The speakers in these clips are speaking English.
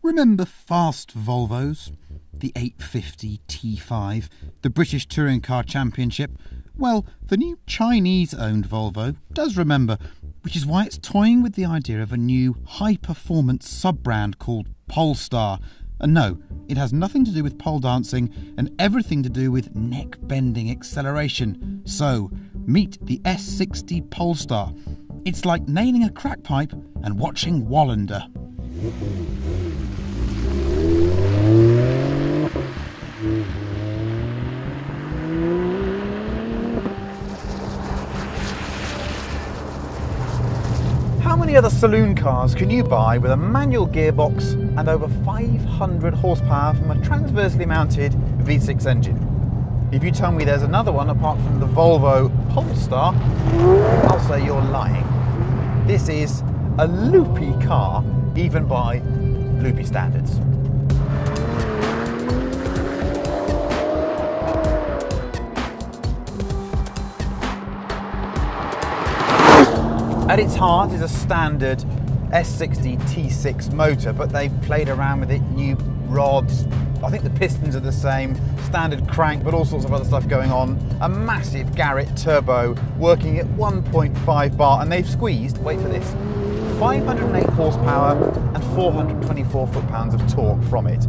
Remember fast Volvos? The 850 T5, the British Touring Car Championship? Well, the new Chinese-owned Volvo does remember, which is why it's toying with the idea of a new high-performance sub-brand called Polestar. And no, it has nothing to do with pole dancing and everything to do with neck-bending acceleration. So, meet the S60 Polestar. It's like nailing a crack pipe and watching Wallander. How many other saloon cars can you buy with a manual gearbox and over 500 horsepower from a transversely mounted V6 engine? If you tell me there's another one apart from the Volvo Polestar, I'll say you're lying. This is a loopy car, even by loopy standards. At its heart is a standard S60 T6 motor, but they've played around with it, new rods, I think the pistons are the same, standard crank, but all sorts of other stuff going on. A massive Garrett turbo working at 1.5 bar, and they've squeezed, wait for this, 508 horsepower and 424 foot-pounds of torque from it.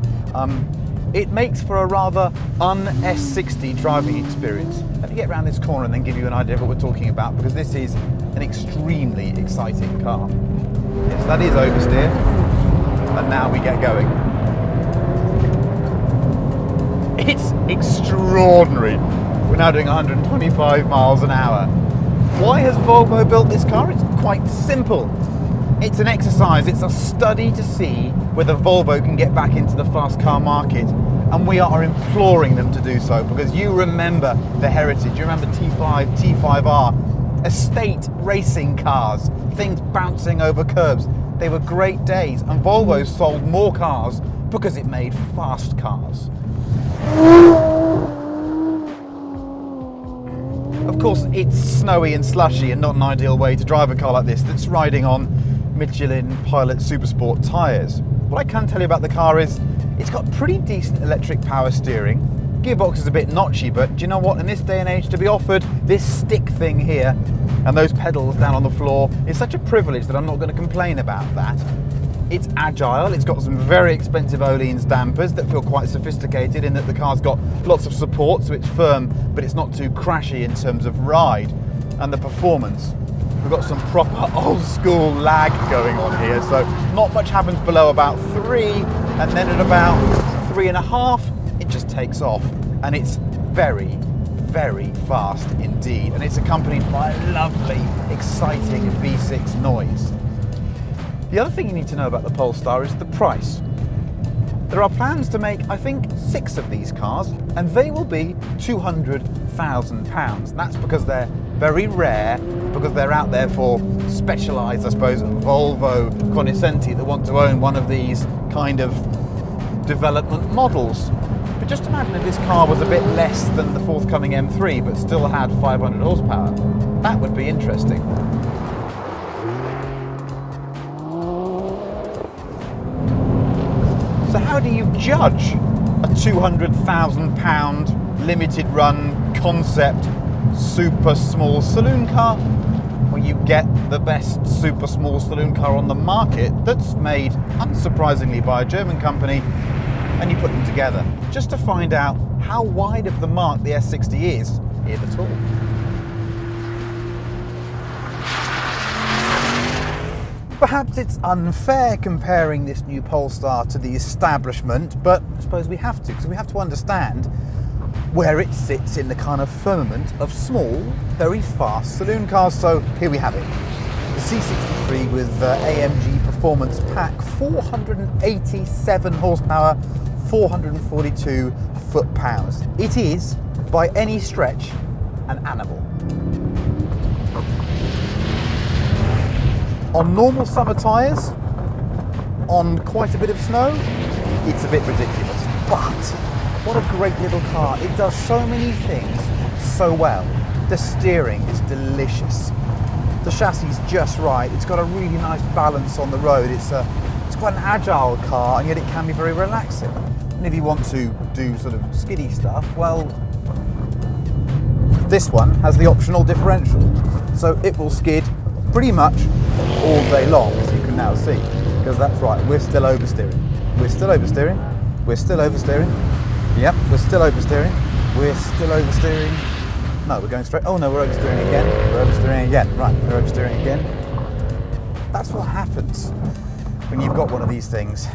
It makes for a rather un-S60 driving experience. Let me get around this corner and then give you an idea of what we're talking about, because this is an extremely exciting car. Yes, that is oversteer, and now we get going. It's extraordinary. We're now doing 125 miles an hour. Why has Volvo built this car? It's quite simple. It's an exercise, it's a study to see whether Volvo can get back into the fast car market, and we are imploring them to do so, because you remember the heritage, you remember T5, T5R, estate racing cars, things bouncing over curbs. They were great days, and Volvo sold more cars because it made fast cars. Of course, it's snowy and slushy and not an ideal way to drive a car like this that's riding on Michelin Pilot Supersport tyres. What I can tell you about the car is it's got pretty decent electric power steering. Gearbox is a bit notchy, but do you know what? In this day and age, to be offered this stick thing here and those pedals down on the floor is such a privilege that I'm not going to complain about that. It's agile, it's got some very expensive Öhlins dampers that feel quite sophisticated in that the car's got lots of support, so it's firm, but it's not too crashy in terms of ride. And the performance, we've got some proper old school lag going on here, so not much happens below about 3, and then at about 3.5, it just takes off. And it's very, very fast indeed. And it's accompanied by a lovely, exciting V6 noise. The other thing you need to know about the Polestar is the price. There are plans to make, I think, 6 of these cars, and they will be £200,000. That's because they're very rare, because they're out there for specialised, I suppose, Volvo cognoscenti that want to own one of these kind of development models. But just imagine if this car was a bit less than the forthcoming M3, but still had 500 horsepower. That would be interesting. So how do you judge a £200,000 limited run concept super small saloon car? Well, you get the best super small saloon car on the market that's made, unsurprisingly, by a German company, and you put them together just to find out how wide of the mark the S60 is, if at all. Perhaps it's unfair comparing this new Polestar to the establishment, but I suppose we have to, because we have to understand where it sits in the kind of firmament of small, very fast saloon cars. So here we have it. The C63 with AMG Performance Pack, 487 horsepower, 442 foot-pounds. It is, by any stretch, an animal. On normal summer tyres, on quite a bit of snow, it's a bit ridiculous. But what a great little car. It does so many things so well. The steering is delicious. The chassis is just right. It's got a really nice balance on the road. It's It's quite an agile car, and yet it can be very relaxing. And if you want to do sort of skiddy stuff, well, this one has the optional differential. So it will skid pretty much all day long, as you can now see. Because that's right, we're still oversteering. We're still oversteering. We're still oversteering. Yep, we're still oversteering. We're still oversteering. No, we're going straight. Oh no, we're oversteering again. We're oversteering again. Right, we're oversteering again. That's what happens when you've got one of these things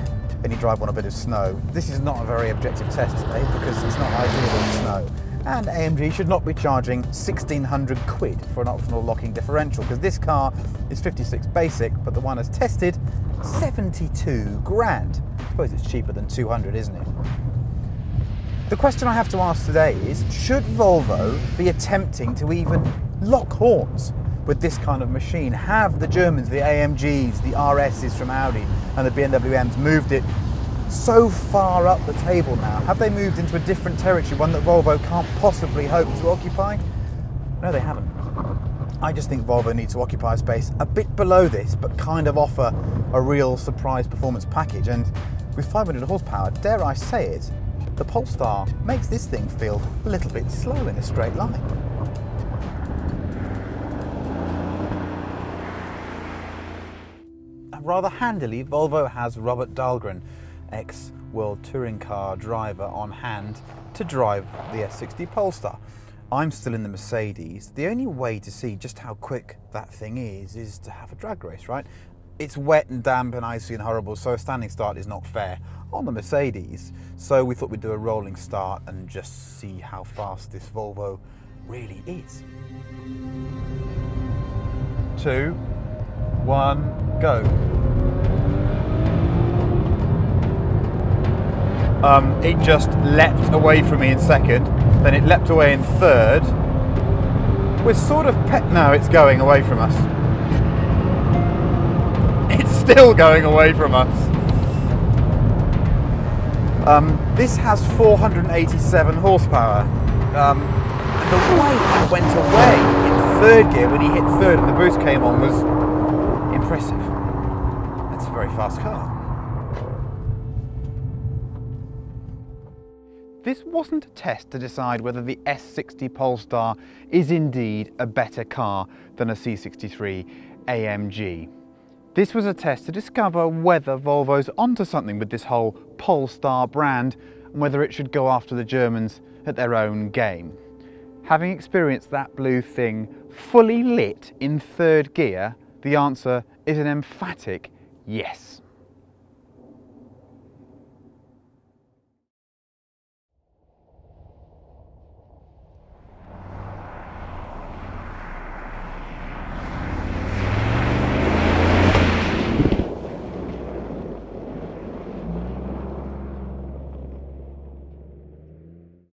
and you drive on a bit of snow. This is not a very objective test today because it's not ideal in snow. And AMG should not be charging 1,600 quid for an optional locking differential, because this car is 56 basic, but the one has tested 72 grand. I suppose it's cheaper than 200, isn't it? The question I have to ask today is, should Volvo be attempting to even lock horns with this kind of machine? Have the Germans, the AMGs, the RSs from Audi and the BMW M's moved it so far up the table now? Have they moved into a different territory, one that Volvo can't possibly hope to occupy? No, they haven't. I just think Volvo needs to occupy a space a bit below this, but kind of offer a real surprise performance package. And with 500 horsepower, dare I say it, the Polestar makes this thing feel a little bit slow in a straight line. Rather handily, Volvo has Robert Dahlgren, ex-World Touring Car driver, on hand to drive the S60 Polestar. I'm still in the Mercedes. The only way to see just how quick that thing is to have a drag race, right? It's wet and damp and icy and horrible, so a standing start is not fair on the Mercedes. So we thought we'd do a rolling start and just see how fast this Volvo really is. 2, 1, go. It just leapt away from me in second, then it leapt away in third. We're sort of no, it's going away from us. It's still going away from us. This has 487 horsepower. The way it went away in third gear when he hit third and the boost came on was impressive. That's a very fast car. This wasn't a test to decide whether the S60 Polestar is indeed a better car than a C63 AMG. This was a test to discover whether Volvo's onto something with this whole Polestar brand and whether it should go after the Germans at their own game. Having experienced that blue thing fully lit in third gear, the answer is an emphatic yes.